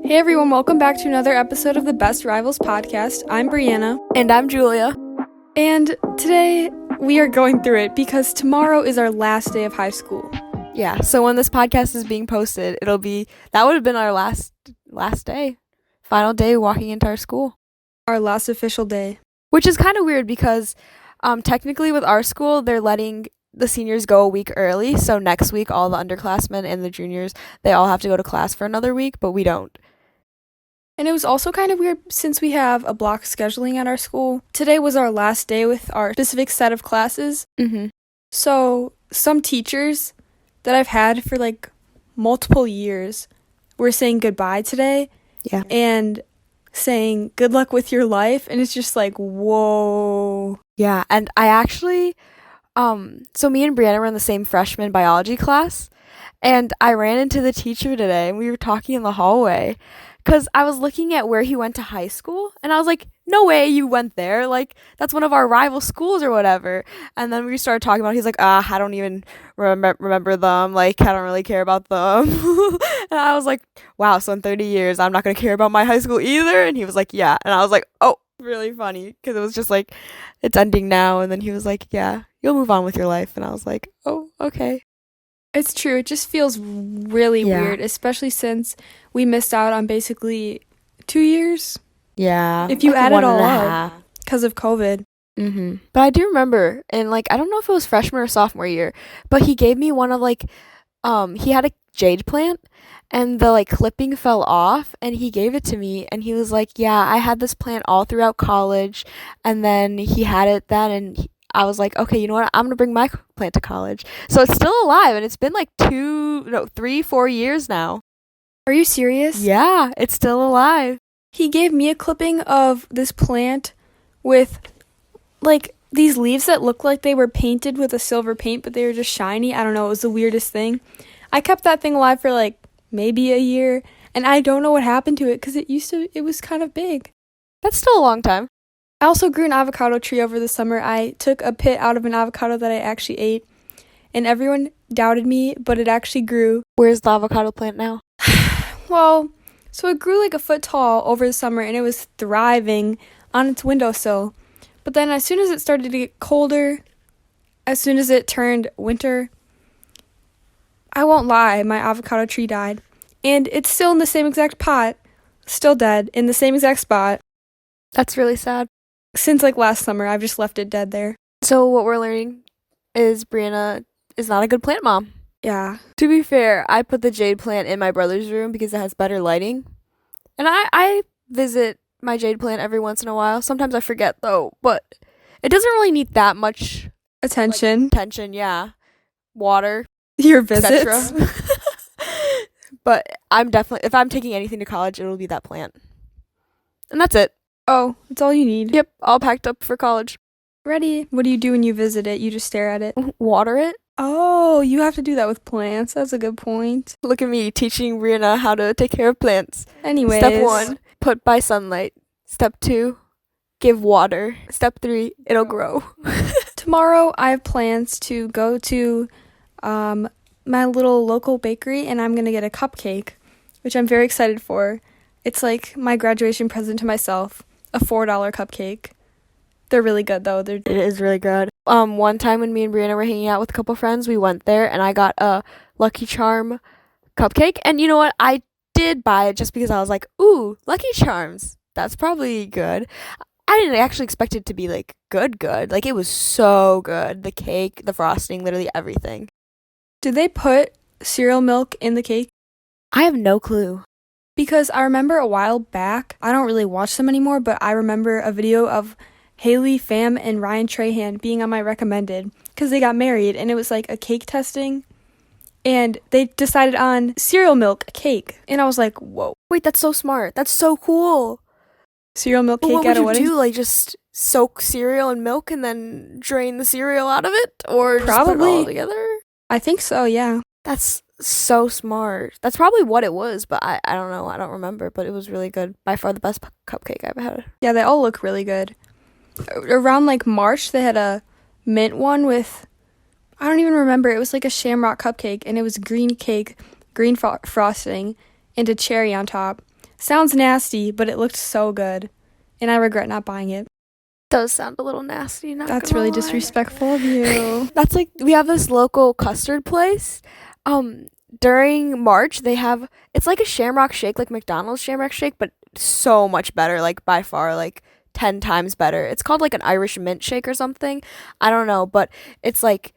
Hey everyone, welcome back to another episode of the Best Rivals podcast. I'm Brianna. And I'm Julia. And today we are going through it because tomorrow is our last day of high school. Yeah, so when this podcast is being posted, that would have been our last day. Final day walking into our school. Our last official day. Which is kind of weird because technically with our school, they're letting the seniors go a week early. So next week, all the underclassmen and the juniors, they all have to go to class for another week, but we don't. And it was also kind of weird since we have a block scheduling at our school. Today was our last day with our specific set of classes. Mm-hmm. So some teachers that I've had for like multiple years were saying goodbye today. Yeah. And saying good luck with your life. And it's just like, whoa. Yeah, and I actually, so me and Brianna were in the same freshman biology class. And I ran into the teacher today and we were talking in the hallway. Because I was looking at where he went to high school, and I was like, no way you went there. Like, that's one of our rival schools or whatever. And then we started talking about it. He's like, I don't even remember them. Like, I don't really care about them. And I was like, wow, so in 30 years, I'm not going to care about my high school either? And he was like, yeah. And I was like, oh, really funny. Because it was just like, it's ending now. And then he was like, yeah, you'll move on with your life. And I was like, oh, okay. It's true. It just feels really weird, especially since we missed out on basically 2 years. Yeah. If you add it all up because of COVID. Mm-hmm. But I do remember, and like, I don't know if it was freshman or sophomore year, but he gave me one of like, he had a jade plant and the like clipping fell off and he gave it to me and he was like, yeah, I had this plant all throughout college. And then he had it then and I was like, okay, you know what? I'm going to bring my plant to college. So it's still alive, and it's been like 3-4 years now. Are you serious? Yeah, it's still alive. He gave me a clipping of this plant with like these leaves that looked like they were painted with a silver paint, but they were just shiny. I don't know. It was the weirdest thing. I kept that thing alive for like maybe a year, and I don't know what happened to it because it was kind of big. That's still a long time. I also grew an avocado tree over the summer. I took a pit out of an avocado that I actually ate, and everyone doubted me, but it actually grew. Where's the avocado plant now? Well, so it grew like a foot tall over the summer, and it was thriving on its windowsill. But then as soon as it started to get colder, as soon as it turned winter, I won't lie, my avocado tree died. And it's still in the same exact pot, still dead, in the same exact spot. That's really sad. Since like last summer, I've just left it dead there. So what we're learning is Brianna is not a good plant mom. Yeah. To be fair, I put the jade plant in my brother's room because it has better lighting. And I visit my jade plant every once in a while. Sometimes I forget though, but it doesn't really need that much Attention, yeah. Water. Your visits. But if I'm taking anything to college, it'll be that plant. And that's it. Oh, that's all you need. Yep, all packed up for college. Ready. What do you do when you visit it? You just stare at it? Water it. Oh, you have to do that with plants. That's a good point. Look at me teaching Brianna how to take care of plants. Anyways. Step 1, put by sunlight. Step 2, give water. Step 3, it'll grow. Tomorrow, I have plans to go to my little local bakery, and I'm going to get a cupcake, which I'm very excited for. It's like my graduation present to myself. A $4 cupcake. They're really good though. It is really good. One time when me and Brianna were hanging out with a couple friends, we went there and I got a Lucky Charm cupcake. And you know what? I did buy it just because I was like, ooh, Lucky Charms. That's probably good. I didn't actually expect it to be like good. Like it was so good. The cake, the frosting, literally everything. Did they put cereal milk in the cake? I have no clue. Because I remember a while back, I don't really watch them anymore, but I remember a video of Haley Pham and Ryan Trahan being on my recommended because they got married and it was like a cake testing and they decided on cereal milk cake. And I was like, whoa. Wait, that's so smart. That's so cool. Cereal milk cake at a wedding? What would you do? Like just soak cereal in milk and then drain the cereal out of it? Or just put it all together? I think so, yeah. That's so smart. That's probably what it was, but I don't know. I don't remember, but it was really good. By far the best cupcake I've had. Yeah, they all look really good. Around like March, they had a mint one with, I don't even remember. It was like a shamrock cupcake, and it was green cake, green frosting, and a cherry on top. Sounds nasty, but it looked so good. And I regret not buying it. Does sound a little nasty, not That's gonna really lie. disrespectful of you. That's like, we have this local custard place. During March, it's like a Shamrock Shake, like McDonald's Shamrock Shake, but so much better, like by far, like 10 times better. It's called like an Irish mint shake or something. I don't know, but it's like,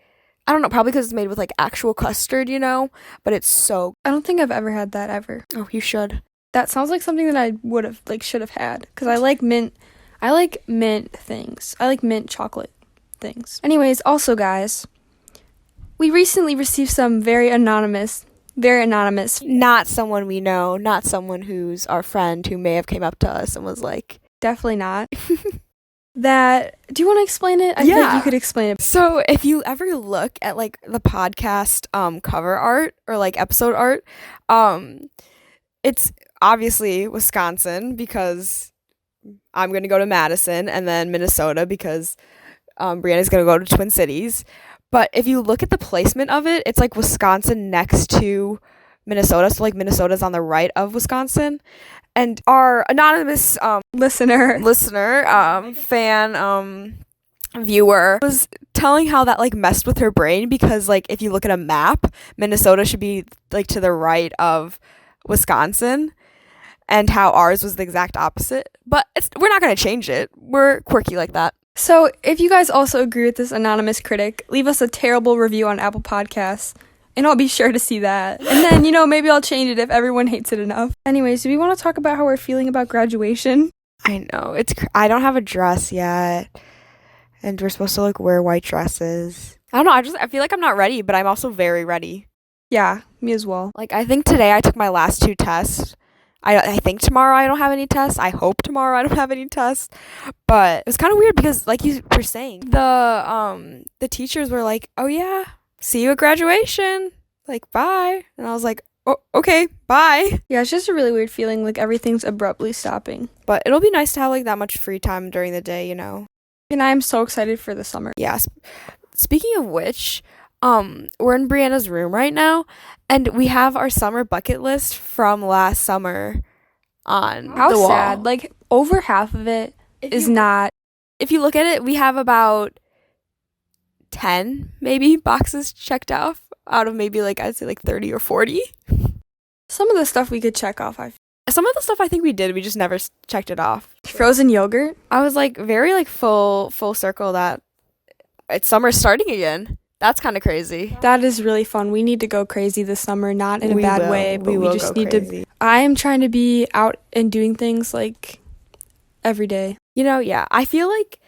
I don't know, probably because it's made with like actual custard, but it's so, I don't think I've ever had that ever. oh, you should. That sounds like something that I would have, should have had. Because I like mint things. I like mint chocolate things. Anyways, also guys, we recently received some very anonymous, not someone we know, not someone who's our friend who may have came up to us and was like, definitely not. Do you want to explain it? I think you could explain it. So if you ever look at like the podcast cover art or like episode art, it's obviously Wisconsin because I'm going to go to Madison, and then Minnesota because Brianna's going to go to Twin Cities. But if you look at the placement of it, it's like Wisconsin next to Minnesota. So like Minnesota's on the right of Wisconsin. And our anonymous Listener, fan, viewer was telling how that like messed with her brain because like if you look at a map, Minnesota should be like to the right of Wisconsin. And how ours was the exact opposite. But we're not going to change it. We're quirky like that. So if you guys also agree with this anonymous critic, leave us a terrible review on Apple Podcasts, and I'll be sure to see that. And then, maybe I'll change it if everyone hates it enough. Anyways, do we want to talk about how we're feeling about graduation? I know. I don't have a dress yet. And we're supposed to like wear white dresses. I don't know. I feel like I'm not ready, but I'm also very ready. Yeah, me as well. Like I think today I took my last 2 tests. I think tomorrow I don't have any tests. I hope tomorrow I don't have any tests. But it was kind of weird because like you were saying, the teachers were like, "Oh yeah, see you at graduation. Like bye." And I was like, "Oh, okay, bye." Yeah, it's just a really weird feeling like everything's abruptly stopping. But it'll be nice to have like that much free time during the day, And I'm so excited for the summer. Yeah. Speaking of which, we're in Brianna's room right now, and we have our summer bucket list from last summer on How the wall. sad. Like, over half of it is not. If you look at it, we have about 10, maybe, boxes checked off out of maybe, like, I'd say, like, 30 or 40. Some of the stuff we could check off. Some of the stuff I think we did, we just never checked it off. Frozen yogurt. I was, like, very, like, full circle that it's summer starting again. That's kind of crazy. That is really fun. We need to go crazy this summer, not in a bad way, but we just need to. I am trying to be out and doing things like every day. Yeah. I feel like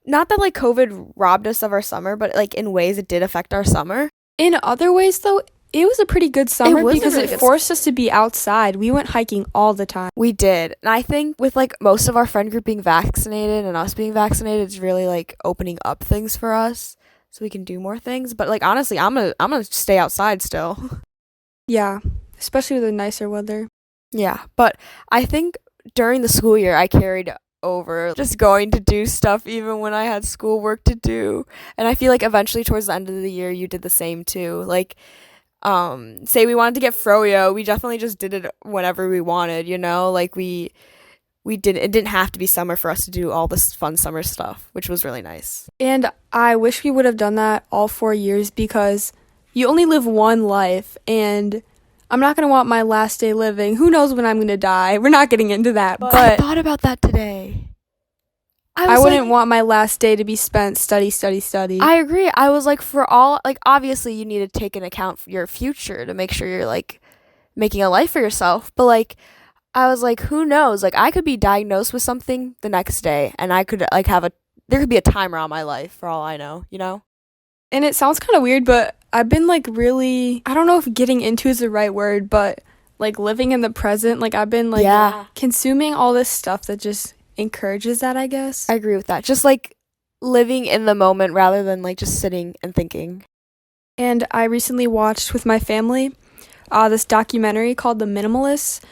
not that like COVID robbed us of our summer, but like in ways it did affect our summer. In other ways, though, it was a pretty good summer because it forced us to be outside. We went hiking all the time. We did. And I think with like most of our friend group being vaccinated and us being vaccinated, it's really like opening up things for us. So we can do more things. But like honestly, I'm gonna stay outside still. Yeah, especially with the nicer weather. Yeah, but I think during the school year I carried over just going to do stuff even when I had schoolwork to do. And I feel like eventually towards the end of the year you did the same too. Like say we wanted to get froyo, we definitely just did it whenever we wanted, Like it didn't have to be summer for us to do all this fun summer stuff, which was really nice. And I wish we would have done that all 4 years because you only live one life, and I'm not going to want my last day living. Who knows when I'm going to die? We're not getting into that. But I thought about that today. I wouldn't want my last day to be spent study. I agree. I was like, for all, like, obviously you need to take into account your future to make sure you're like making a life for yourself. But like, I was like, who knows? Like, I could be diagnosed with something the next day, and I could like there could be a timer on my life for all I know, And it sounds kind of weird, but I've been like really, I don't know if getting into is the right word, but like living in the present. Like I've been like consuming all this stuff that just encourages that, I guess. I agree with that. Just like living in the moment rather than like just sitting and thinking. And I recently watched with my family this documentary called The Minimalists.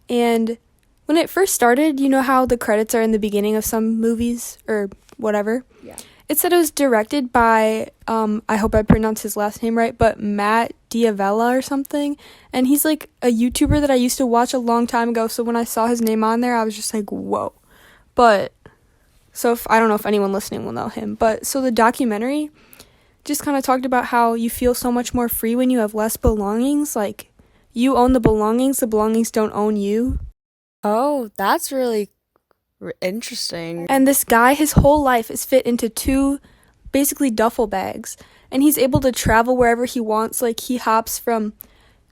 And when it first started, you know how the credits are in the beginning of some movies or whatever? Yeah. It said it was directed by, I hope I pronounced his last name right, but Matt Diavella or something, and he's like a YouTuber that I used to watch a long time ago, so when I saw his name on there I was just like, whoa. But so I don't know if anyone listening will know him, but so the documentary just kind of talked about how you feel so much more free when you have less belongings. Like, you own the belongings don't own you. Oh, that's really interesting. And this guy, his whole life is fit into 2 basically duffel bags, and he's able to travel wherever he wants. Like, he hops from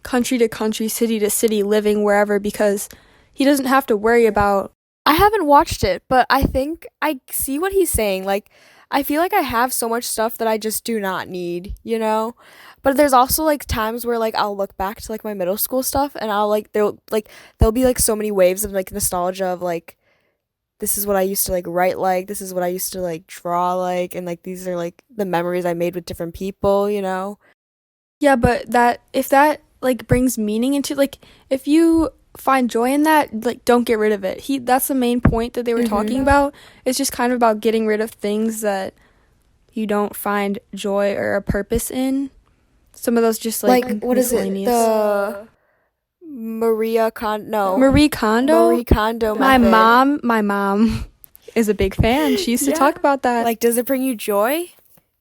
country to country, city to city, living wherever, because he doesn't have to worry about. I haven't watched it, but I think I see what he's saying. Like, I feel like I have so much stuff that I just do not need, you know? But there's also like times where like I'll look back to like my middle school stuff, and I'll like there'll be like so many waves of like nostalgia of like, this is what I used to like write, like this is what I used to like draw, like, and like these are like the memories I made with different people, you know? Yeah, but if that like brings meaning into, like, if you find joy in that, like, don't get rid of it. That's the main point that they were talking about. It's just kind of about getting rid of things that you don't find joy or a purpose in. Some of those just like what is it? The Marie Kondo method. My mom is a big fan. She used to talk about that. Like, does it bring you joy?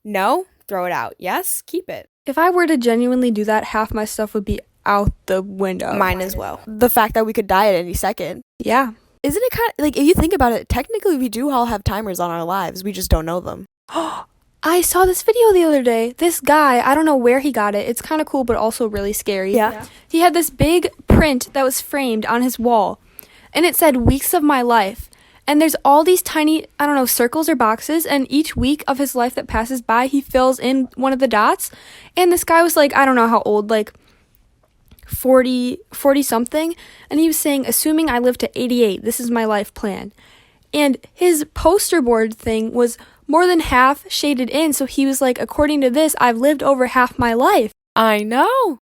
No? Throw it out. Yes? Keep it. If I were to genuinely do that, half my stuff would be out the window. Mine as well. The fact that we could die at any second. Yeah. Isn't it kind of, like, if you think about it, technically we do all have timers on our lives. We just don't know them. I saw this video the other day. This guy, I don't know where he got it. It's kind of cool, but also really scary. Yeah. He had this big print that was framed on his wall, and it said weeks of my life. And there's all these tiny, I don't know, circles or boxes, and each week of his life that passes by, he fills in one of the dots. And this guy was like, I don't know how old, like 40 something, and he was saying, assuming I live to 88, this is my life plan. And his poster board thing was more than half shaded in, so he was like, according to this, I've lived over half my life. I know.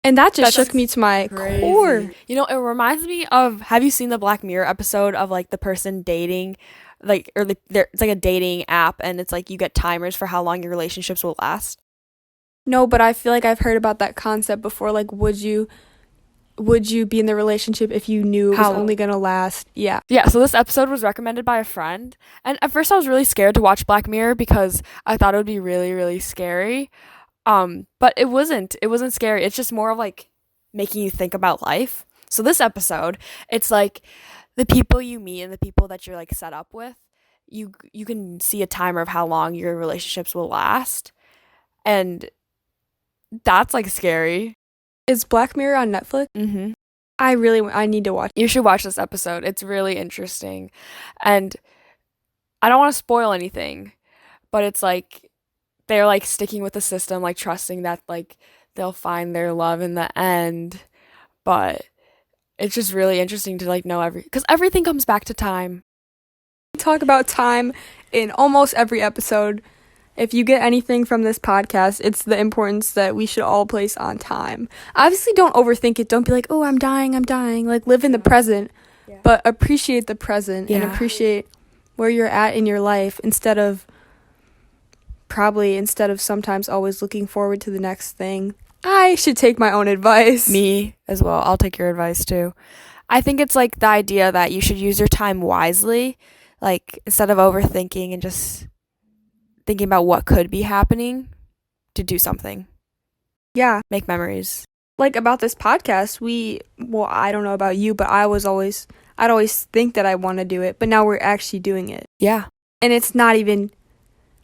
And that just shook me to my core. You know, it reminds me of, have you seen the Black Mirror episode of like the person dating, like, or it's like a dating app, and it's like you get timers for how long your relationships will last? No, but I feel like I've heard about that concept before. Like, would you be in the relationship if you knew it was only gonna last? Yeah, so this episode was recommended by a friend, and at first I was really scared to watch Black Mirror because I thought it would be really, really scary, but it wasn't scary. It's just more of like making you think about life. So this episode, it's like the people you meet and the people that you're like set up with, you can see a timer of how long your relationships will last, and that's like scary. Is Black Mirror on Netflix? Mm-hmm. I need to watch it. You should watch this episode. It's really interesting. And I don't want to spoil anything, but it's like they're like sticking with the system, like trusting that like they'll find their love in the end. But it's just really interesting to like know because everything comes back to time. We talk about time in almost every episode. If you get anything from this podcast, it's the importance that we should all place on time. Obviously, don't overthink it. Don't be like, oh, I'm dying. Like, live in the present. Yeah. But appreciate the present and appreciate where you're at in your life instead of sometimes always looking forward to the next thing. I should take my own advice. Me as well. I'll take your advice too. I think it's like the idea that you should use your time wisely, like instead of overthinking and just thinking about what could be happening, to do something. Yeah. Make memories. Like about this podcast, I don't know about you, but I'd always think that I want to do it, but now we're actually doing it. Yeah. And it's not even,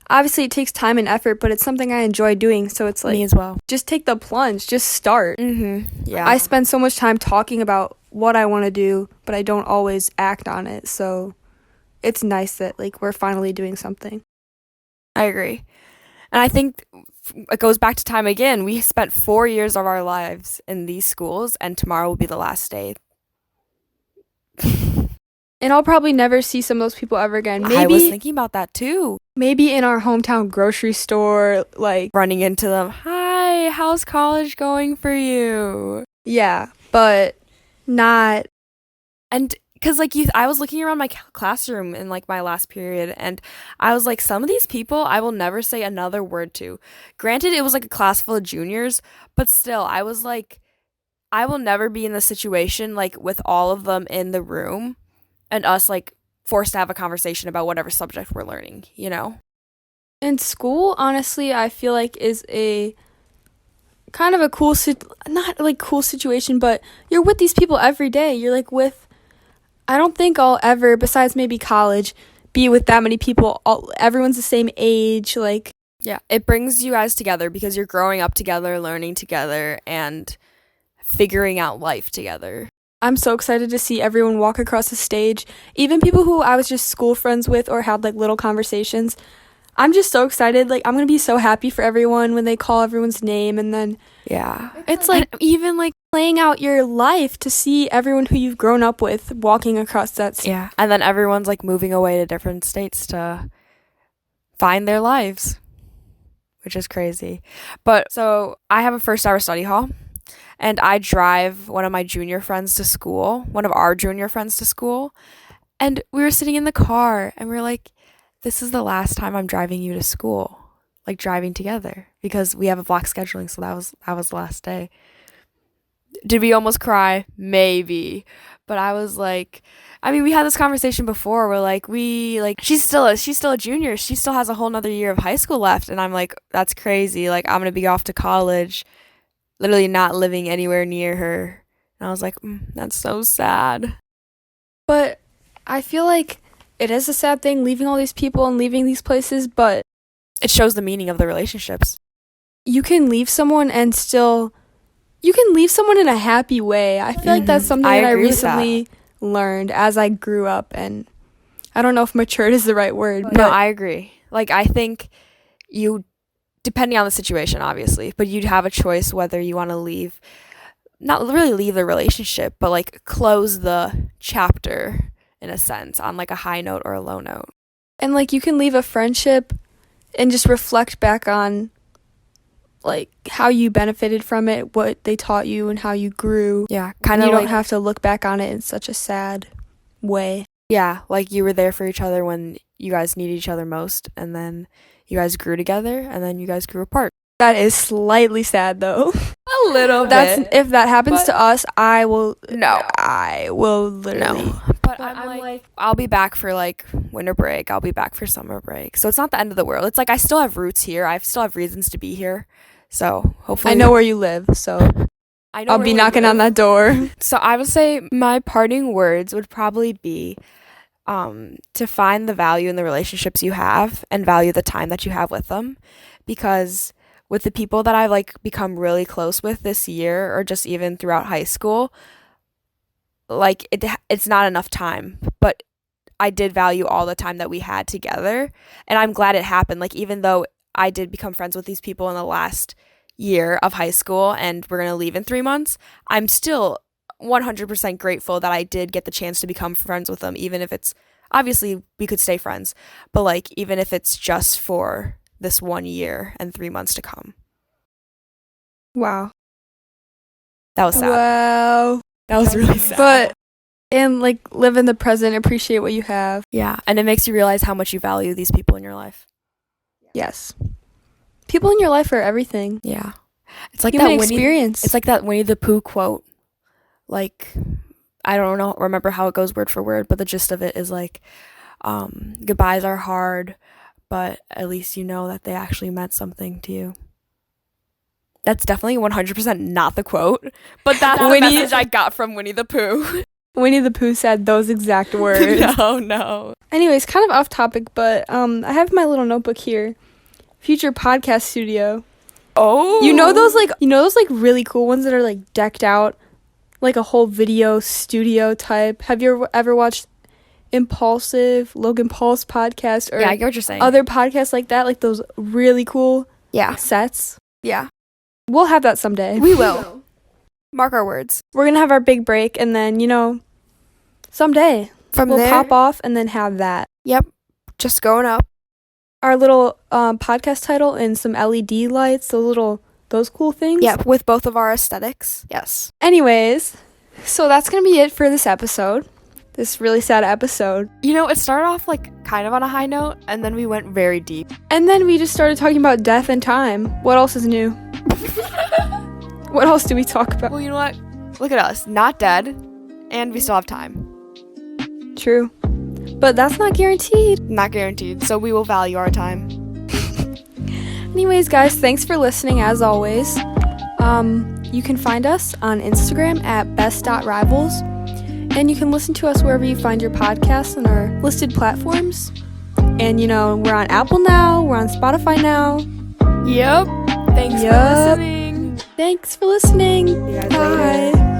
obviously it takes time and effort, but it's something I enjoy doing, so it's like, me as well. Just take the plunge, just start. Mm-hmm. Yeah. I spend so much time talking about what I want to do, but I don't always act on it, so it's nice that like we're finally doing something. I agree. And I think it goes back to time again. We spent 4 years of our lives in these schools, and tomorrow will be the last day. And I'll probably never see some of those people ever again. Maybe, I was thinking about that too. Maybe in our hometown grocery store, like running into them. Hi, how's college going for you? Yeah, but not. And because like I was looking around my classroom in like my last period, and I was like, some of these people I will never say another word to. Granted, it was like a class full of juniors, but still, I was like, I will never be in the situation like with all of them in the room and us like forced to have a conversation about whatever subject we're learning, you know? And school, honestly, I feel like is a kind of a cool, not like cool situation, but you're with these people every day. You're like with, I don't think I'll ever, besides maybe college, be with that many people. Everyone's the same age, like. Yeah, it brings you guys together because you're growing up together, learning together, and figuring out life together. I'm so excited to see everyone walk across the stage, even people who I was just school friends with or had like little conversations. I'm just so excited. Like, I'm going to be so happy for everyone when they call everyone's name. And then, yeah, it's like even like playing out your life to see everyone who you've grown up with walking across that stage. Yeah, and then everyone's like moving away to different states to find their lives, which is crazy. But so I have a first hour study hall, and I drive one of our junior friends to school, and we were sitting in the car, and we were like, this is the last time I'm driving you to school, like driving together, because we have a block scheduling, so that was the last day. Did we almost cry? Maybe. But I was like, I mean, we had this conversation before where like she's still a junior. She still has a whole nother year of high school left. And I'm like, that's crazy. Like, I'm going to be off to college, literally not living anywhere near her. And I was like, that's so sad. But I feel like it is a sad thing leaving all these people and leaving these places, but it shows the meaning of the relationships. You can leave someone and still, you can leave someone in a happy way. I feel like that's something that I recently learned as I grew up, and I don't know if matured is the right word. No, I agree. Like, I think you, depending on the situation, obviously, but you'd have a choice whether you want to leave, not really leave the relationship, but like close the chapter in a sense on like a high note or a low note. And like you can leave a friendship and just reflect back on like how you benefited from it, what they taught you, and how you grew. Yeah, kind of. You don't have to look back on it in such a sad way. Yeah, like you were there for each other when you guys needed each other most, and then you guys grew together, and then you guys grew apart. That is slightly sad, though. A little bit. If that happens to us, I will. No, I will literally. No. But I'm like, I'll be back for like winter break. I'll be back for summer break. So it's not the end of the world. It's like I still have roots here. I still have reasons to be here. So hopefully, I know where you live. So I'll be knocking on that door. So I would say my parting words would probably be to find the value in the relationships you have and value the time that you have with them, because with the people that I've like become really close with this year, or just even throughout high school, like it's not enough time, but I did value all the time that we had together, and I'm glad it happened. Like, even though I did become friends with these people in the last year of high school and we're going to leave in 3 months, I'm still 100% grateful that I did get the chance to become friends with them, even if it's, obviously we could stay friends, but like even if it's just for this 1 year and 3 months to come. Wow. That was sad. Wow. That was really sad. But, and like live in the present, appreciate what you have. Yeah, and it makes you realize how much you value these people in your life. Yes. People in your life are everything. Yeah. It's like human that experience. It's like that Winnie the Pooh quote. Like, I don't remember how it goes word for word, but the gist of it is like, goodbyes are hard, but at least you know that they actually meant something to you. That's definitely 100% not the quote, but that's the message I got from Winnie the Pooh. Winnie the Pooh said those exact words. No. Anyways, kind of off topic, but I have my little notebook here. Future podcast studio. Oh. You know those like really cool ones that are like decked out, like a whole video studio type. Have you ever watched Logan Paul's podcast, or yeah, I get what you're saying. Other podcasts like that, like those really cool sets? Yeah. We'll have that someday. We will. Mark our words. We're going to have our big break, and then, someday we'll pop off and then have that. Yep. Just going up. Our little podcast title and some LED lights, those cool things. Yep, with both of our aesthetics. Yes. Anyways, so that's going to be it for this episode. this really sad episode. You know, it started off like kind of on a high note, and then we went very deep. And then we just started talking about death and time. What else is new? What else do we talk about? Well, you know what? Look at us, not dead, and we still have time. True. But that's not guaranteed. Not guaranteed, so we will value our time. Anyways, guys, thanks for listening as always. You can find us on Instagram at best.rivals, and you can listen to us wherever you find your podcasts on our listed platforms. And, you know, we're on Apple now, we're on Spotify now. Yep. Thanks for listening. Thanks for listening. See you guys Bye. later.